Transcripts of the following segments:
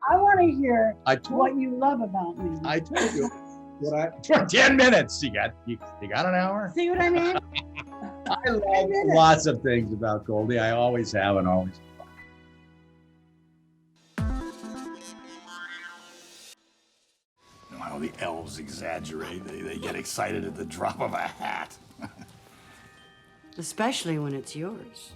I want to hear what you love about me. I told you for 10 minutes. You got an hour? See what I mean? I love lots of things about Goldie. I always have and always. How the elves exaggerate. They get excited at the drop of a hat. Especially when it's yours.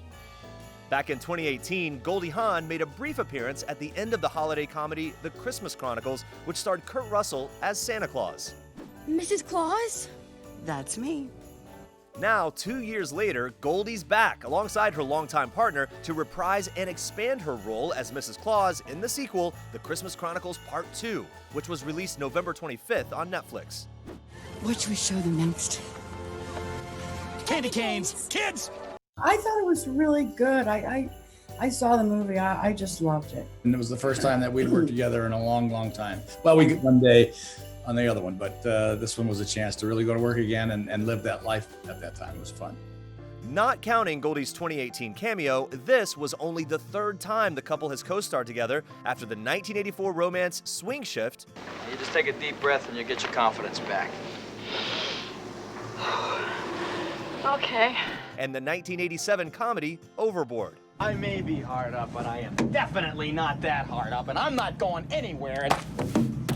Back in 2018, Goldie Hawn made a brief appearance at the end of the holiday comedy The Christmas Chronicles, which starred Kurt Russell as Santa Claus. Mrs. Claus? That's me. Now, 2 years later, Goldie's back alongside her longtime partner to reprise and expand her role as Mrs. Claus in the sequel, The Christmas Chronicles Part 2, which was released November 25th on Netflix. What should we show them next? Candy canes! Kids! I thought it was really good. I saw the movie. I just loved it. And it was the first time that we'd worked together in a long, long time. Well, we one day on the other one, but this one was a chance to really go to work again and live that life at that time. It was fun. Not counting Goldie's 2018 cameo, this was only the third time the couple has co-starred together after the 1984 romance Swing Shift. You just take a deep breath and you get your confidence back. Okay. And the 1987 comedy Overboard. I may be hard up, but I am definitely not that hard up, and I'm not going anywhere.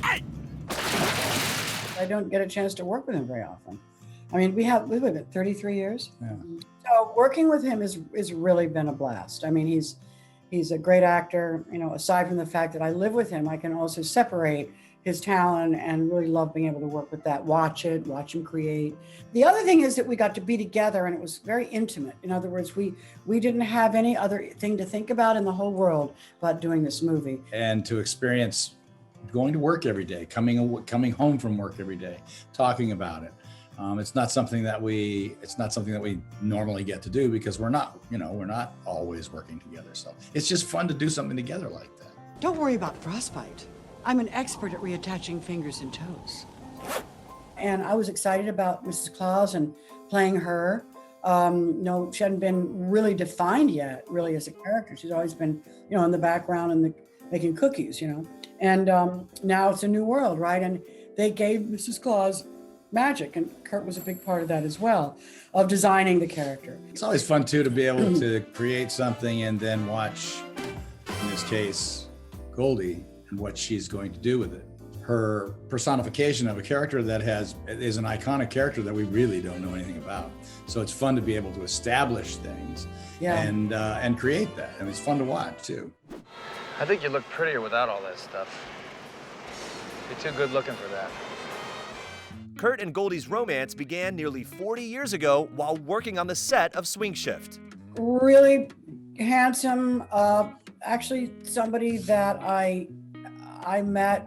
I don't get a chance to work with him very often. I mean, we've been 33 years. Yeah. So working with him is really been a blast. I mean, he's a great actor. You know, aside from the fact that I live with him, I can also separate his talent and really love being able to work with that, watch him create. The other thing is that we got to be together and it was very intimate. In other words, we didn't have any other thing to think about in the whole world but doing this movie. And to experience going to work every day, coming home from work every day, talking about it. It's not something that we normally get to do because we're not always working together. So it's just fun to do something together like that. Don't worry about frostbite. I'm an expert at reattaching fingers and toes. And I was excited about Mrs. Claus and playing her. No, she hadn't been really defined yet, really as a character. She's always been, in the background and making cookies, And now it's a new world, right? And they gave Mrs. Claus magic, and Kurt was a big part of that as well, of designing the character. It's always fun too to be able to create something and then watch, in this case, Goldie and what she's going to do with it. Her personification of a character that is an iconic character that we really don't know anything about. So it's fun to be able to establish things and create that. And it's fun to watch too. I think you look prettier without all that stuff. You're too good looking for that. Kurt and Goldie's romance began nearly 40 years ago while working on the set of Swing Shift. Really handsome, actually somebody that I met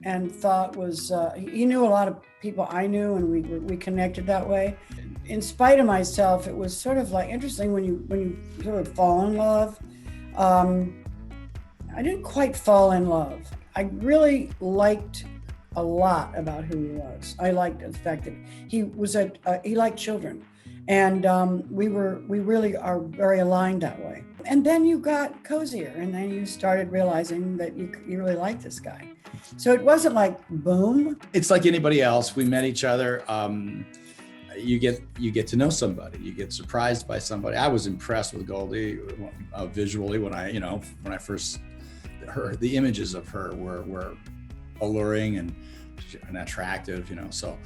and thought was, he knew a lot of people I knew, and we connected that way. In spite of myself, it was sort of like interesting when you sort of fall in love. I didn't quite fall in love. I really liked a lot about who he was. I liked the fact that he liked children, and we really are very aligned that way. And then you got cozier, and then you started realizing that you really liked this guy. So it wasn't like boom. It's like anybody else. We met each other. You get to know somebody. You get surprised by somebody. I was impressed with Goldie visually when I first heard the images of her were alluring and attractive. So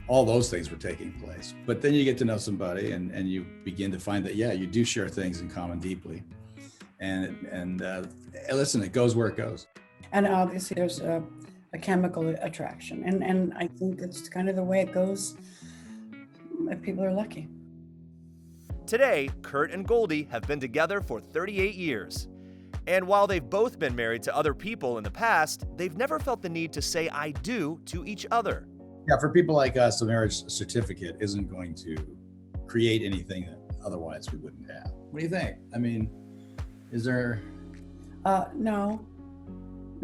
all those things were taking place. But then you get to know somebody and you begin to find that, you do share things in common deeply. And listen, it goes where it goes. And obviously there's a chemical attraction. And I think it's kind of the way it goes if people are lucky. Today, Kurt and Goldie have been together for 38 years. And while they've both been married to other people in the past, they've never felt the need to say I do to each other. Yeah, for people like us, a marriage certificate isn't going to create anything that otherwise we wouldn't have. What do you think? I mean, is there? No,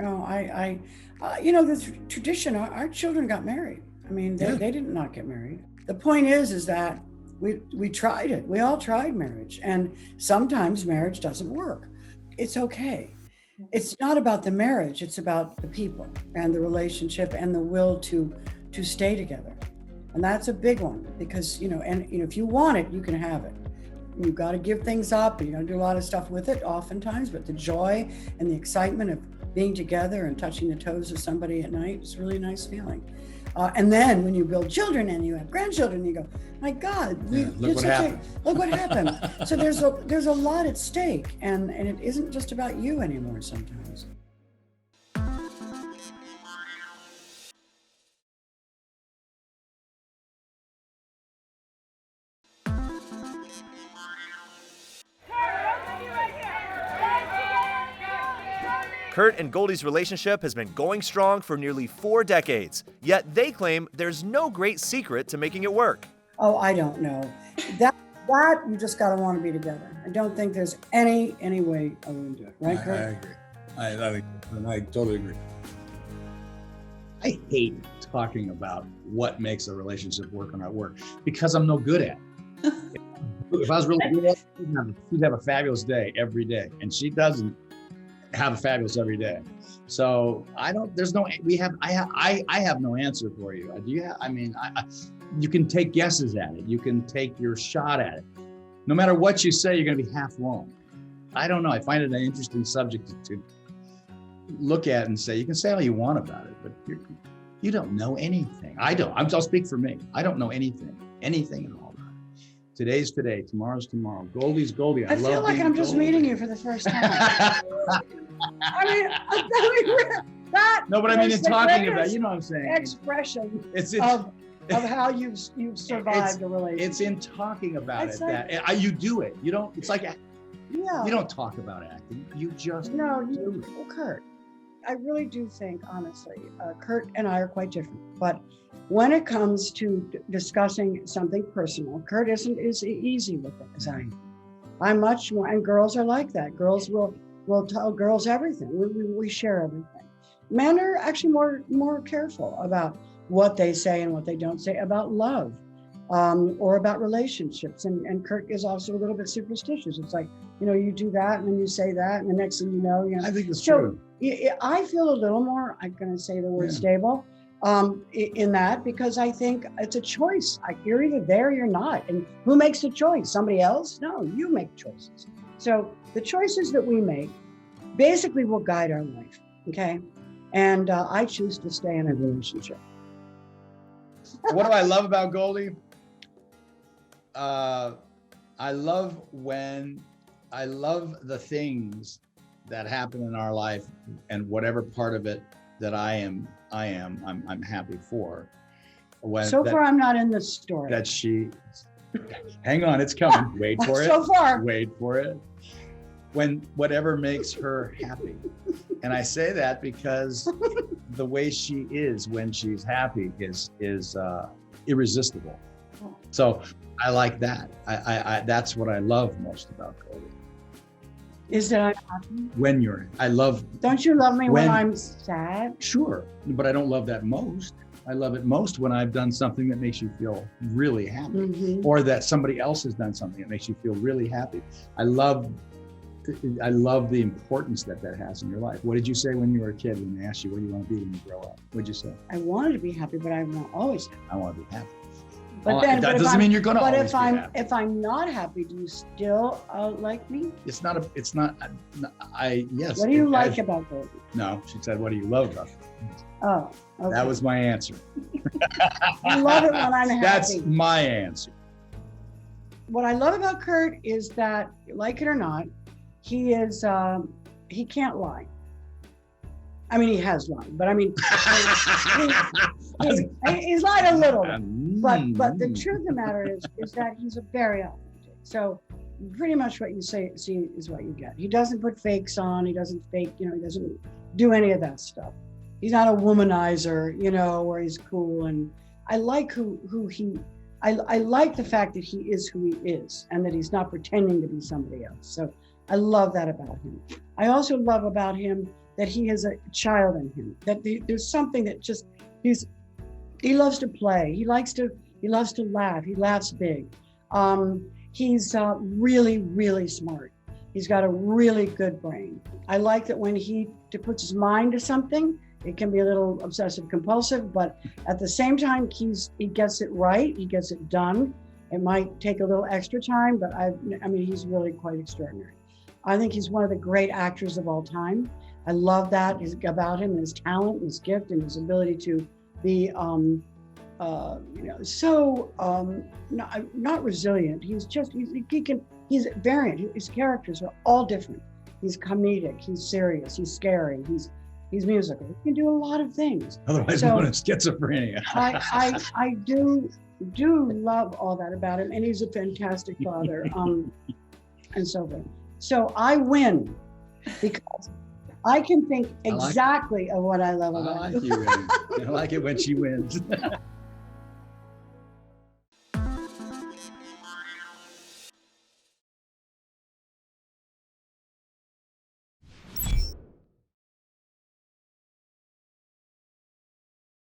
I the tradition, our children got married. I mean, they did not get married. The point is that we tried it. We all tried marriage, and sometimes marriage doesn't work. It's okay. It's not about the marriage, it's about the people and the relationship and the will to stay together. And that's a big one because, if you want it, you can have it. You've got to give things up and you got to do a lot of stuff with it oftentimes, but the joy and the excitement of being together and touching the toes of somebody at night is really a nice feeling. And then when you build children and you have grandchildren, you go, my God, look what happened. Look what happened. So there's a lot at stake, and it isn't just about you anymore sometimes. Kurt and Goldie's relationship has been going strong for nearly 4 decades, yet they claim there's no great secret to making it work. Oh, I don't know. That you just gotta want to be together. I don't think there's any way other than do it, right, Kurt? I agree. I totally agree. I hate talking about what makes a relationship work or not work because I'm no good at it. If I was really good at it, she'd have a fabulous day every day, and she doesn't have a fabulous every day. So I have no answer for you. Do you have, you can take guesses at it. You can take your shot at it. No matter what you say, you're going to be half wrong. I don't know. I find it an interesting subject to look at and say, you can say all you want about it, but you don't know anything. I'll speak for me. I don't know anything at all. Today's today, tomorrow's tomorrow. Goldie's Goldie. I feel like I'm just meeting you for the first time. That. No, but in talking about, you know what I'm saying. Expression of how you've survived a relationship. It's in talking about it that you do it. You don't. It's like you don't talk about acting. You just do it. Well, Kurt, I really do think, honestly, Kurt and I are quite different. But when it comes to discussing something personal, Kurt is easy with it as I am. I'm much more, and girls are like that. Girls will tell girls everything. We share everything. Men are actually more careful about what they say and what they don't say about love, or about relationships. And Kurt is also a little bit superstitious. It's like, you do that and then you say that, and the next thing you know. I think it's true. I feel a little more, I'm going to say the word stable, in that, because I think it's a choice. You're either there or you're not. And who makes the choice? Somebody else? No, you make choices. So the choices that we make basically will guide our life. Okay. And I choose to stay in a relationship. What do I love about Goldie? I love the things that happen in our life, and whatever part of it that I'm happy for. Far, I'm not in this story. That she, hang on, it's coming. Wait for it. So far. Wait for it. When whatever makes her happy. And I say that because the way she is when she's happy is irresistible. So I like that. I that's what I love most about Goldie. Is that I'm happy? Don't you love me when I'm sad? Sure, but I don't love that most. I love it most when I've done something that makes you feel really happy, or that somebody else has done something that makes you feel really happy. I love the importance that has in your life. What did you say when you were a kid when they asked you what you want to be when you grow up? What did you say? I wanted to be happy, but I'm not always happy. I want to be happy. But then, that doesn't mean you're going to always be happy. But if I'm not happy, do you still like me? Yes. What do you like about Goldie? No, she said, what do you love about it? Oh, okay. That was my answer. I love it when I'm happy. That's my answer. What I love about Kurt is that, like it or not, he can't lie. I mean, he has lied, but he's lied a little bit. But the truth of the matter is that he's very authentic. So pretty much what you see is what you get. He doesn't put fakes on. He doesn't fake. He doesn't do any of that stuff. He's not a womanizer. Where he's cool. And I like I like the fact that he is who he is, and that he's not pretending to be somebody else. So I love that about him. I also love about him that he has a child in him, that there's something that just, he loves to play. He loves to laugh. He laughs big. He's really, really smart. He's got a really good brain. I like that when he puts his mind to something, it can be a little obsessive compulsive, but at the same time, he gets it right. He gets it done. It might take a little extra time, but I mean, he's really quite extraordinary. I think he's one of the great actors of all time. I love that about him, his talent, and his gift, and his ability to be, not resilient. He's variant. His characters are all different. He's comedic. He's serious. He's scary. He's musical. He can do a lot of things. Otherwise known as schizophrenia. I do love all that about him, and he's a fantastic father, and so forth. So I win because I can think exactly of what I love about him. I like it when she wins.